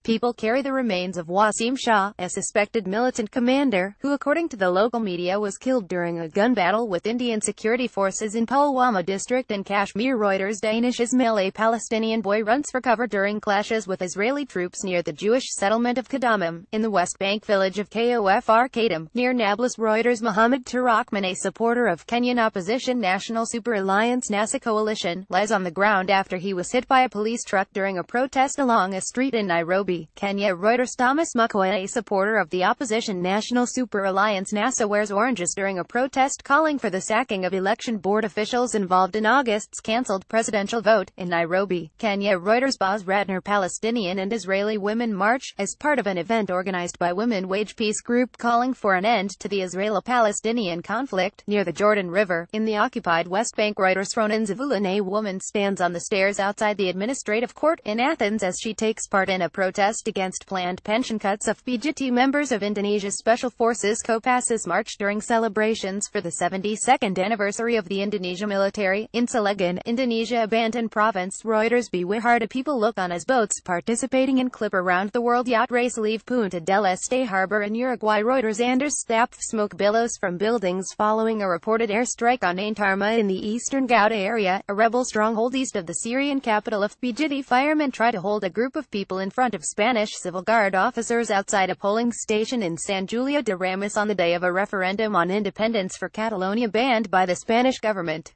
People carry the remains of Waseem Shah, a suspected militant commander, who according to the local media was killed during a gun battle with Indian security forces in Pulwama district in Kashmir. Reuters. Danish Ismail, a Palestinian boy, runs for cover during clashes with Israeli troops near the Jewish settlement of Kadamim, in the West Bank village of Kofr Kadam, near Nablus. Reuters. Mohammed Turachman, a supporter of Kenyan opposition National Super Alliance NASA coalition, lies on the ground after he was hit by a police truck during a protest along a street in Nairobi, Kenya. Reuters. Thomas Mukwege, a supporter of the opposition National Super Alliance NASA, wears oranges during a protest calling for the sacking of election board officials involved in August's cancelled presidential vote in Nairobi, Kenya. Reuters. Boz Ratner, Palestinian and Israeli women march, as part of an event organized by Women Wage Peace Group calling for an end to the Israeli-Palestinian conflict, near the Jordan River, in the occupied West Bank. Reuters. Ronan Zavulan, a woman, stands on the stairs outside the administrative court in Athens as she takes part in a protest against planned pension cuts of PGT members of Indonesia's Special Forces Kopassus march during celebrations for the 72nd anniversary of the Indonesia military, in Cilegon, Indonesia abandoned province. Reuters. Beware do people look on as boats participating in clip around the world yacht race leave Punta del Este harbor in Uruguay. Reuters. Anders Stapp, smoke billows from buildings following a reported airstrike on Ain Tarma in the eastern Ghouta area, a rebel stronghold east of the Syrian capital of PGT. Firemen try to hold a group of people in front of Spanish Civil Guard officers outside a polling station in San Julia de Ramis on the day of a referendum on independence for Catalonia banned by the Spanish government.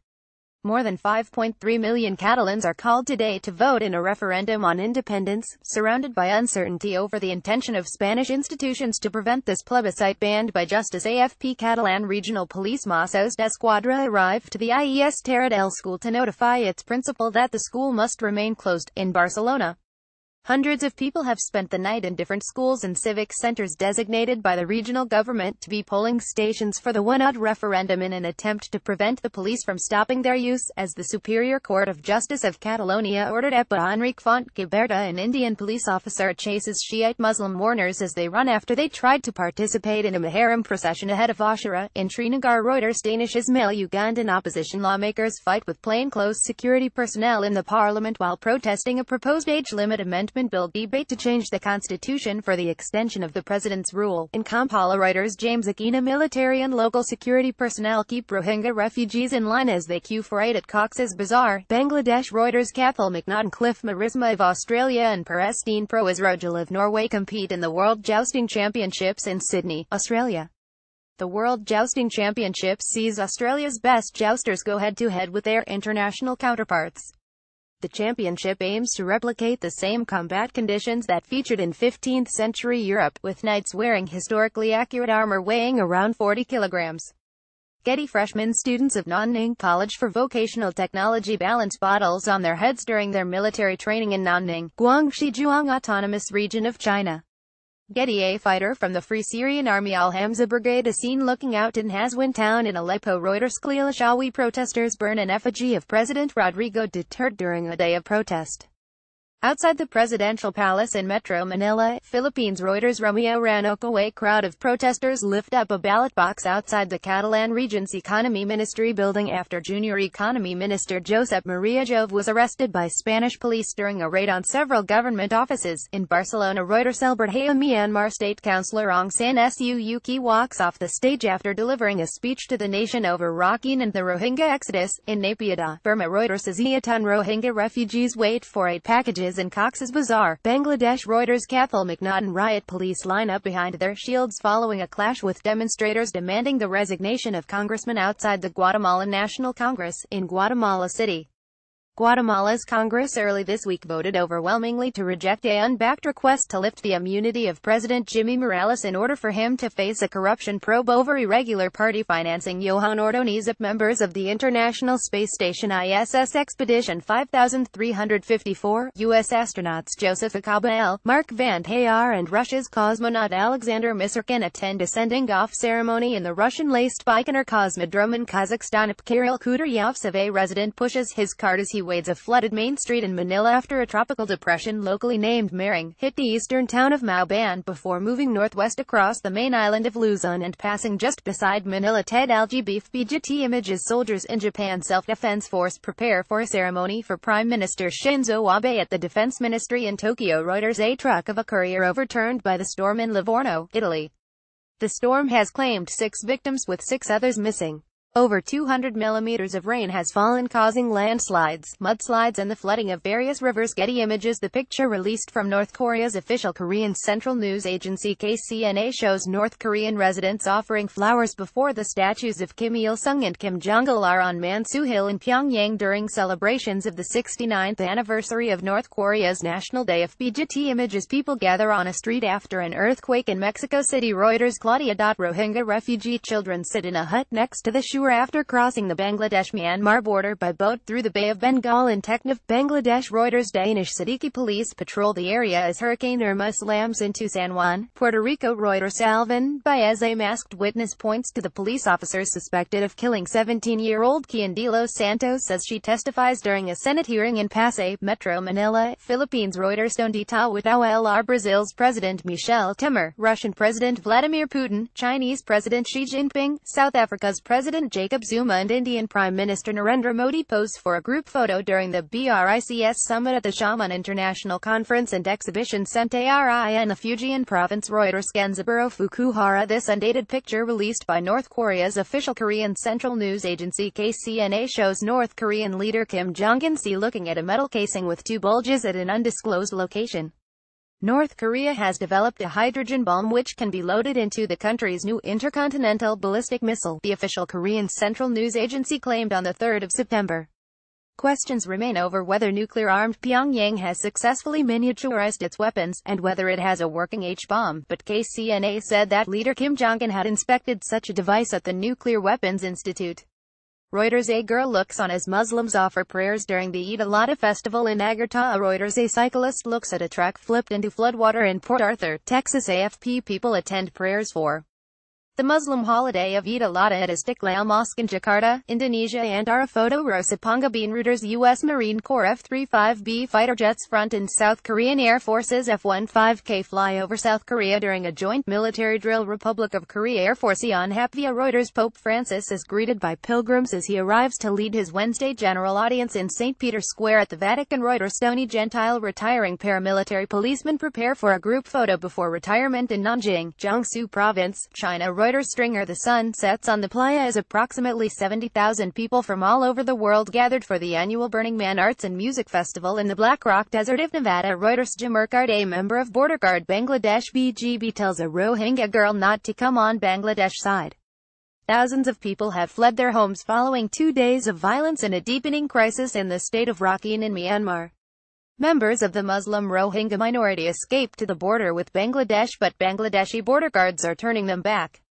More than 5.3 million Catalans are called today to vote in a referendum on independence, surrounded by uncertainty over the intention of Spanish institutions to prevent this plebiscite banned by Justice. AFP. Catalan Regional Police Mossos d'Esquadra arrived to the IES Terra del School to notify its principal that the school must remain closed, in Barcelona. Hundreds of people have spent the night in different schools and civic centers designated by the regional government to be polling stations for the one-odd referendum in an attempt to prevent the police from stopping their use, as the Superior Court of Justice of Catalonia ordered. EPA. Enrique Font Giberta, an Indian police officer, chases Shiite Muslim mourners as they run after they tried to participate in a Muharram procession ahead of Ashura, in Srinagar. Reuters. Danish Ismail, Ugandan opposition lawmakers fight with plainclothes security personnel in the parliament while protesting a proposed age limit amendment bill debate to change the constitution for the extension of the president's rule. In Kampala. Reuters. James Akina, military and local security personnel keep Rohingya refugees in line as they queue for aid at Cox's Bazar, Bangladesh. Reuters. Cathal McNaughton, Cliff Marisma of Australia and Perestine Pro Israel of Norway compete in the World Jousting Championships in Sydney, Australia. The World Jousting Championships sees Australia's best jousters go head-to-head with their international counterparts. The championship aims to replicate the same combat conditions that featured in 15th-century Europe, with knights wearing historically accurate armor weighing around 40 kilograms. Getty. Freshman students of Nanning College for Vocational Technology balance bottles on their heads during their military training in Nanning, Guangxi Zhuang Autonomous Region of China. Getty. A fighter from the Free Syrian Army Al-Hamza Brigade is seen looking out in Hazwin town in Aleppo. Reuters. Kalilashawi protesters burn an effigy of President Rodrigo Duterte during a day of protest outside the presidential palace in Metro Manila, Philippines. Reuters. Romeo Ranocco, a crowd of protesters lift up a ballot box outside the Catalan region's Economy Ministry building after Junior Economy Minister Josep Maria Jove was arrested by Spanish police during a raid on several government offices in Barcelona. Reuters. Albert-Heia, Myanmar State Councillor Aung San Suu Kyi walks off the stage after delivering a speech to the nation over Rakhine and the Rohingya exodus, in Naypyidaw, Burma. Reuters. A ton Rohingya refugees wait for aid packages in Cox's Bazar, Bangladesh. Reuters. Cathal McNaughton, riot police line up behind their shields following a clash with demonstrators demanding the resignation of congressmen outside the Guatemalan National Congress, in Guatemala City. Guatemala's Congress early this week voted overwhelmingly to reject a unbacked request to lift the immunity of President Jimmy Morales in order for him to face a corruption probe over irregular party financing. Johan Ordonez, members of the International Space Station ISS Expedition 5354, U.S. astronauts Joseph Acabel, Mark Van Hayar and Russia's cosmonaut Alexander Misirkin attend a sending-off ceremony in the Russian-laced Baikonur Cosmodrome in Kazakhstan. Kirill Kudryavtsev, a resident, pushes his cart as he waves of flooded Main Street in Manila after a tropical depression locally named Mering hit the eastern town of Mauban before moving northwest across the main island of Luzon and passing just beside Manila. Ted Algae Beef BGT images. Soldiers in Japan Self-Defense Force prepare for a ceremony for Prime Minister Shinzo Abe at the Defense Ministry in Tokyo. Reuters. A truck of a courier overturned by the storm in Livorno, Italy. The storm has claimed 6 victims with 6 others missing. Over 200 millimeters of rain has fallen, causing landslides, mudslides and the flooding of various rivers. Getty Images. The picture released from North Korea's official Korean Central News Agency KCNA shows North Korean residents offering flowers before the statues of Kim Il-sung and Kim Jong-il on Mansu Hill in Pyongyang during celebrations of the 69th anniversary of North Korea's National Day. FBGT Images. People gather on a street after an earthquake in Mexico City. Reuters. Claudia. Rohingya refugee children sit in a hut next to the shore after crossing the Bangladesh-Myanmar border by boat through the Bay of Bengal in Teknaf, Bangladesh. Reuters. Danish Siddiqui police patrol the area as Hurricane Irma slams into San Juan, Puerto Rico. Reuters. Alvin Baez, a masked witness, points to the police officers suspected of killing 17-year-old Kian De Los Santos as she testifies during a Senate hearing in Pasay, Metro Manila, Philippines. Reuters. Dondita with LR. Brazil's President Michel Temer, Russian President Vladimir Putin, Chinese President Xi Jinping, South Africa's President Jacob Zuma and Indian Prime Minister Narendra Modi pose for a group photo during the BRICS summit at the Xiamen International Conference and Exhibition Centre in the Fujian province. Reuters. Genzaburo Fukuhara. This undated picture released by North Korea's official Korean Central News Agency KCNA shows North Korean leader Kim Jong-un looking at a metal casing with 2 bulges at an undisclosed location. North Korea has developed a hydrogen bomb which can be loaded into the country's new intercontinental ballistic missile, the official Korean Central News Agency claimed on the 3rd of September. Questions remain over whether nuclear-armed Pyongyang has successfully miniaturized its weapons, and whether it has a working H-bomb, but KCNA said that leader Kim Jong-un had inspected such a device at the Nuclear Weapons Institute. Reuters. A girl looks on as Muslims offer prayers during the Eid al-Adha festival in Agartala. Reuters. A cyclist looks at a truck flipped into floodwater in Port Arthur, Texas. AFP. People attend prayers for the Muslim holiday of Eid al-Adha at Istiqlal Mosque in Jakarta, Indonesia. Antara photo. Rosa Pangabin. Reuters. U.S. Marine Corps F-35B fighter jets front and South Korean Air Force's F-15K fly over South Korea during a joint military drill. Republic of Korea Air Force on Hapvia. Reuters. Pope Francis is greeted by pilgrims as he arrives to lead his Wednesday general audience in St. Peter's Square at the Vatican. Reuters. Stony Gentile retiring paramilitary policemen prepare for a group photo before retirement in Nanjing, Jiangsu Province, China. Reuters. Stringer. The sun sets on the playa as approximately 70,000 people from all over the world gathered for the annual Burning Man Arts and Music Festival in the Black Rock Desert of Nevada. Reuters. Jamarkard, a member of Border Guard Bangladesh BGB, tells a Rohingya girl not to come on Bangladesh side. Thousands of people have fled their homes following 2 days of violence and a deepening crisis in the state of Rakhine in Myanmar. Members of the Muslim Rohingya minority escaped to the border with Bangladesh, but Bangladeshi border guards are turning them back.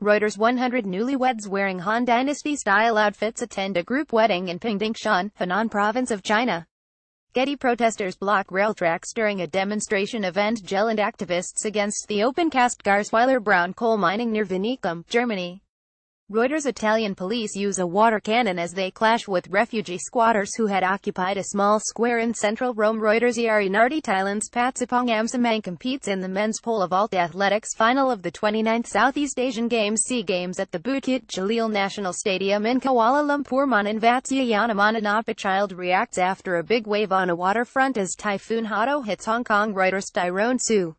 Reuters. 100 newlyweds wearing Han Dynasty-style outfits attend a group wedding in Pingdingshan, Henan Province of China. Getty. Protesters block rail tracks during a demonstration of End-Gelände activists against the open-cast Garsweiler brown coal mining near Vinicum, Germany. Reuters. Italian police use a water cannon as they clash with refugee squatters who had occupied a small square in central Rome. Reuters. Iari Nardi. Thailand's Patsipong Amsamang competes in the men's pole vault athletics final of the 29th Southeast Asian Games SEA Games at the Bukit Jalil National Stadium in Kuala Lumpur. Manan Vatsuyana. Mananapa child reacts after a big wave on a waterfront as Typhoon Hato hits Hong Kong. Reuters. Tyrone Sue.